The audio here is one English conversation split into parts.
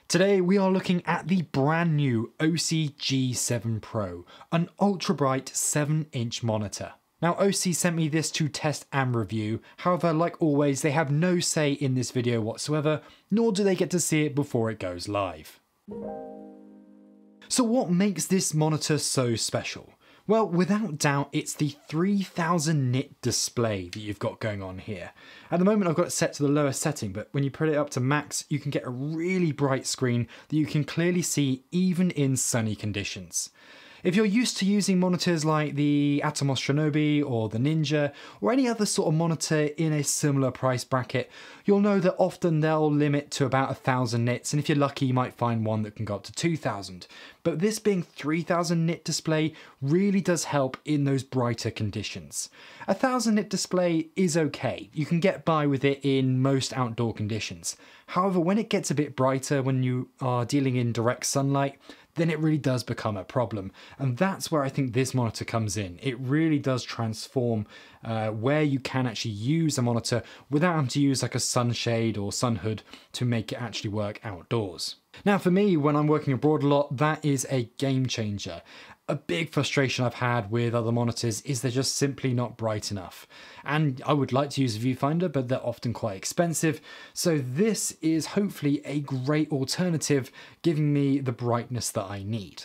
Today we are looking at the brand new Osee G7 Pro, an ultra bright 7-inch monitor. Now Osee sent me this to test and review, however like always they have no say in this video whatsoever, nor do they get to see it before it goes live. So what makes this monitor so special? Well, without doubt, it's the 3000 nit display that you've got going on here. At the moment, I've got it set to the lowest setting, but when you put it up to max, you can get a really bright screen that you can clearly see even in sunny conditions. If you're used to using monitors like the Atomos Shinobi or the Ninja or any other sort of monitor in a similar price bracket, you'll know that often they'll limit to about 1000 nits, and if you're lucky you might find one that can go up to 2000. But this being 3000 nit display really does help in those brighter conditions. 1000 nit display is okay, you can get by with it in most outdoor conditions. However, when it gets a bit brighter, when you are dealing in direct sunlight, then it really does become a problem. And that's where I think this monitor comes in. It really does transform where you can actually use a monitor without having to use like a sunshade or sun hood to make it actually work outdoors. Now for me, when I'm working abroad a lot, that is a game changer. A big frustration I've had with other monitors is they're just simply not bright enough. And I would like to use a viewfinder, but they're often quite expensive. So this is hopefully a great alternative, giving me the brightness that I need.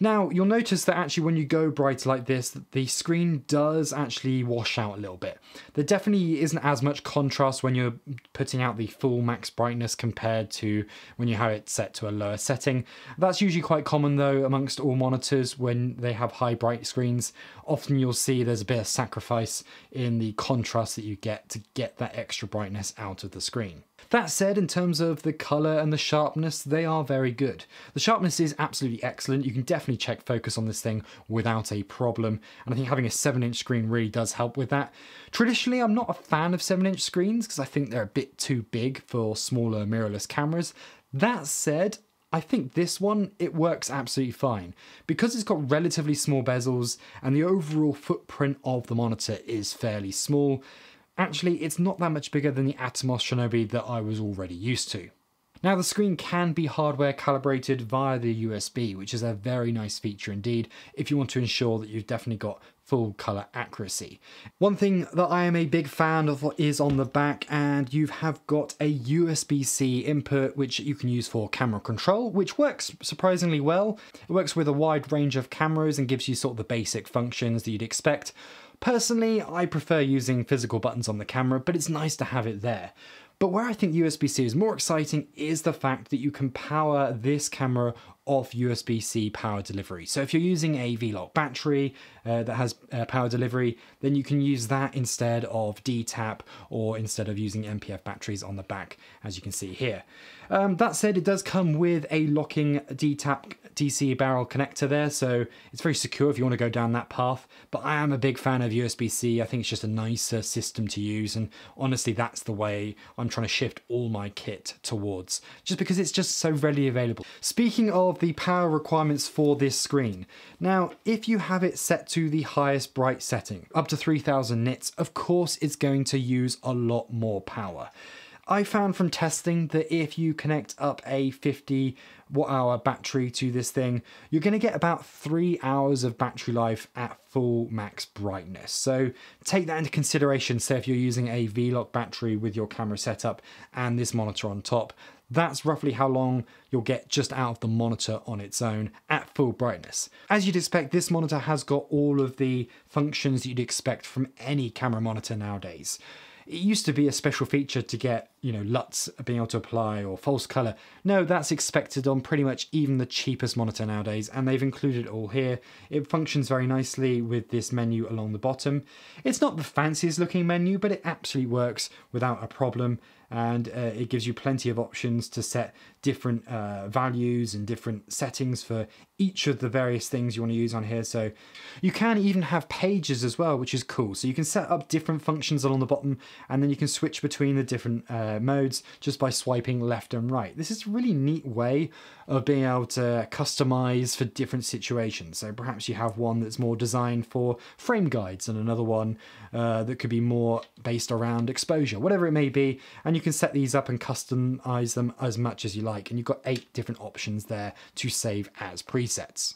Now, you'll notice that actually when you go brighter like this, the screen does actually wash out a little bit. There definitely isn't as much contrast when you're putting out the full max brightness compared to when you have it set to a lower setting. That's usually quite common though amongst all monitors when they have high bright screens. Often you'll see there's a bit of sacrifice in the contrast that you get to get that extra brightness out of the screen. That said, in terms of the colour and the sharpness, they are very good. The sharpness is absolutely excellent. You can definitely check focus on this thing without a problem. And I think having a 7-inch screen really does help with that. Traditionally, I'm not a fan of 7-inch screens because I think they're a bit too big for smaller mirrorless cameras. That said, I think this one, it works absolutely fine. Because it's got relatively small bezels and the overall footprint of the monitor is fairly small, actually, it's not that much bigger than the Atomos Shinobi that I was already used to. Now, the screen can be hardware calibrated via the USB, which is a very nice feature indeed if you want to ensure that you've definitely got full colour accuracy. One thing that I am a big fan of is on the back, and you have got a USB-C input which you can use for camera control, which works surprisingly well. It works with a wide range of cameras and gives you sort of the basic functions that you'd expect. Personally, I prefer using physical buttons on the camera, but it's nice to have it there. But where I think USB-C is more exciting is the fact that you can power this camera off USB-C power delivery. So if you're using a V-Lock battery that has power delivery, then you can use that instead of D-Tap or instead of using MPF batteries on the back, as you can see here. That said, it does come with a locking D-Tap DC barrel connector there, so it's very secure if you want to go down that path. But I am a big fan of USB-C. I think it's just a nicer system to use, and honestly that's the way I'm trying to shift all my kit towards, just because it's just so readily available. Speaking of the power requirements for this screen, now if you have it set to the highest bright setting, up to 3000 nits, of course it's going to use a lot more power. I found from testing that if you connect up a 50 watt-hour battery to this thing, you're going to get about 3 hours of battery life at full max brightness. So take that into consideration. Say if you're using a V-Lock battery with your camera setup and this monitor on top, that's roughly how long you'll get just out of the monitor on its own at full brightness. As you'd expect, this monitor has got all of the functions that you'd expect from any camera monitor nowadays. It used to be a special feature to get, LUTs being able to apply or false color. No, that's expected on pretty much even the cheapest monitor nowadays, and they've included it all here. It functions very nicely with this menu along the bottom. It's not the fanciest looking menu, but it absolutely works without a problem. And it gives you plenty of options to set different values and different settings for each of the various things you want to use on here. So you can even have pages as well, which is cool. So you can set up different functions along the bottom, and then you can switch between the different modes just by swiping left and right. This is a really neat way of being able to customize for different situations. So perhaps you have one that's more designed for frame guides and another one that could be more based around exposure, whatever it may be. And you you can set these up and customize them as much as you like, and you've got 8 different options there to save as presets.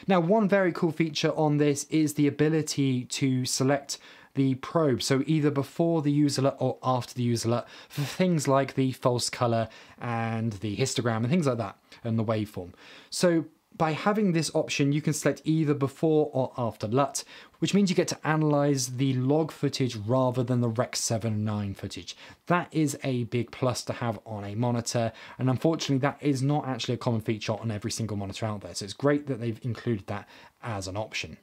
Now, one very cool feature on this is the ability to select the probe, so either before the use alert or after the use alert, for things like the false color and the histogram and things like that, and the waveform. So by having this option, you can select either before or after LUT, which means you get to analyze the log footage rather than the Rec. 7 and 9 footage. That is a big plus to have on a monitor, and unfortunately that is not actually a common feature on every single monitor out there, so it's great that they've included that as an option.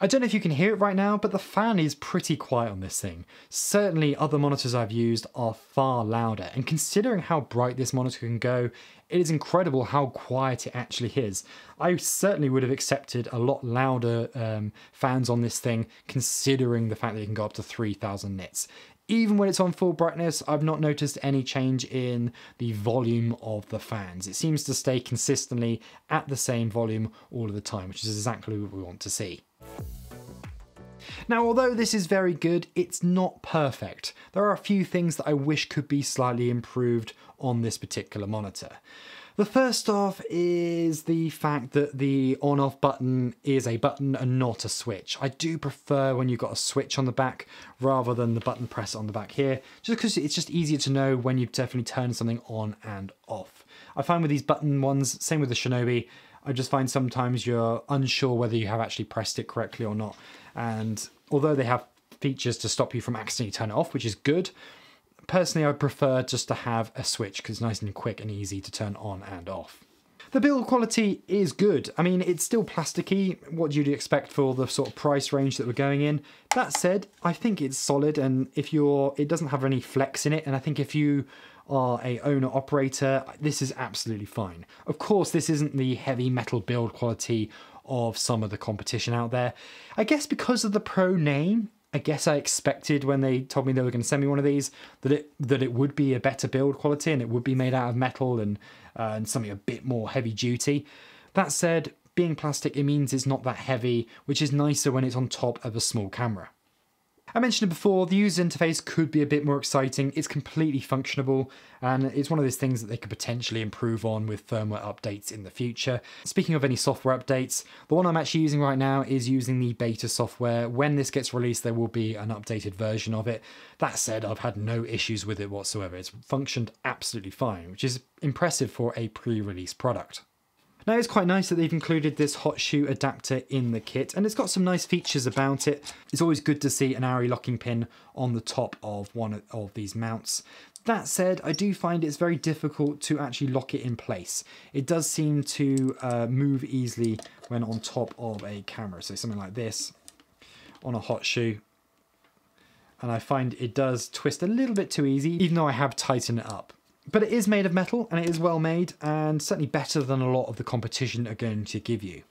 I don't know if you can hear it right now, but the fan is pretty quiet on this thing. Certainly other monitors I've used are far louder, and considering how bright this monitor can go, it is incredible how quiet it actually is. I certainly would have accepted a lot louder fans on this thing, considering the fact that it can go up to 3000 nits. Even when it's on full brightness, I've not noticed any change in the volume of the fans. It seems to stay consistently at the same volume all of the time, which is exactly what we want to see. Now, although this is very good, it's not perfect. There are a few things that I wish could be slightly improved on this particular monitor. The first off is the fact that the on-off button is a button and not a switch. I do prefer when you've got a switch on the back rather than the button press on the back here, just because it's just easier to know when you've definitely turned something on and off. I find with these button ones, same with the Shinobi, I just find sometimes you're unsure whether you have actually pressed it correctly or not. And although they have features to stop you from accidentally turning it off, which is good, personally I prefer just to have a switch because it's nice and quick and easy to turn on and off. The build quality is good. I mean, it's still plasticky. What do you expect for the sort of price range that we're going in? That said, I think it's solid, and it doesn't have any flex in it, and I think if you are a owner-operator, this is absolutely fine. Of course, this isn't the heavy metal build quality of some of the competition out there. I guess because of the Pro name, I guess I expected when they told me they were going to send me one of these that it would be a better build quality and it would be made out of metal and something a bit more heavy duty. That said, being plastic, it means it's not that heavy, which is nicer when it's on top of a small camera. I mentioned it before, the user interface could be a bit more exciting. It's completely functionable, and it's one of those things that they could potentially improve on with firmware updates in the future. Speaking of any software updates, the one I'm actually using right now is using the beta software. When this gets released, there will be an updated version of it. That said, I've had no issues with it whatsoever. It's functioned absolutely fine, which is impressive for a pre-release product. Now, it's quite nice that they've included this hot shoe adapter in the kit, and it's got some nice features about it. It's always good to see an ARRI locking pin on the top of one of these mounts. That said, I do find it's very difficult to actually lock it in place. It does seem to move easily when on top of a camera, so something like this on a hot shoe. And I find it does twist a little bit too easy, even though I have tightened it up. But it is made of metal, and it is well made, and certainly better than a lot of the competition are going to give you.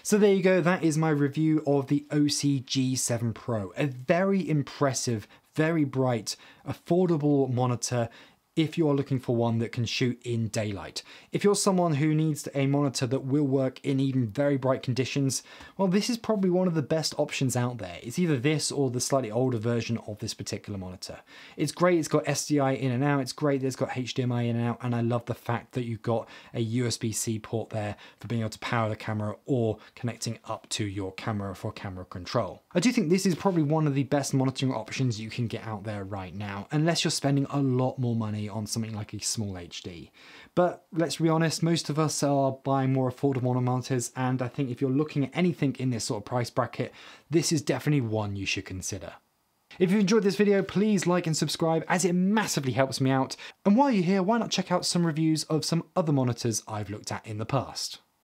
So there you go, that is my review of the Osee G7 Pro. A very impressive, very bright, affordable monitor if you're looking for one that can shoot in daylight. If you're someone who needs a monitor that will work in even very bright conditions, well, this is probably one of the best options out there. It's either this or the slightly older version of this particular monitor. It's great, it's got SDI in and out, it's great that it's got HDMI in and out, and I love the fact that you've got a USB-C port there for being able to power the camera or connecting up to your camera for camera control. I do think this is probably one of the best monitoring options you can get out there right now, unless you're spending a lot more money on something like a small HD. But let's be honest, most of us are buying more affordable monitors, and I think if you're looking at anything in this sort of price bracket, this is definitely one you should consider. If you enjoyed this video, please like and subscribe, as it massively helps me out. And while you're here, why not check out some reviews of some other monitors I've looked at in the past.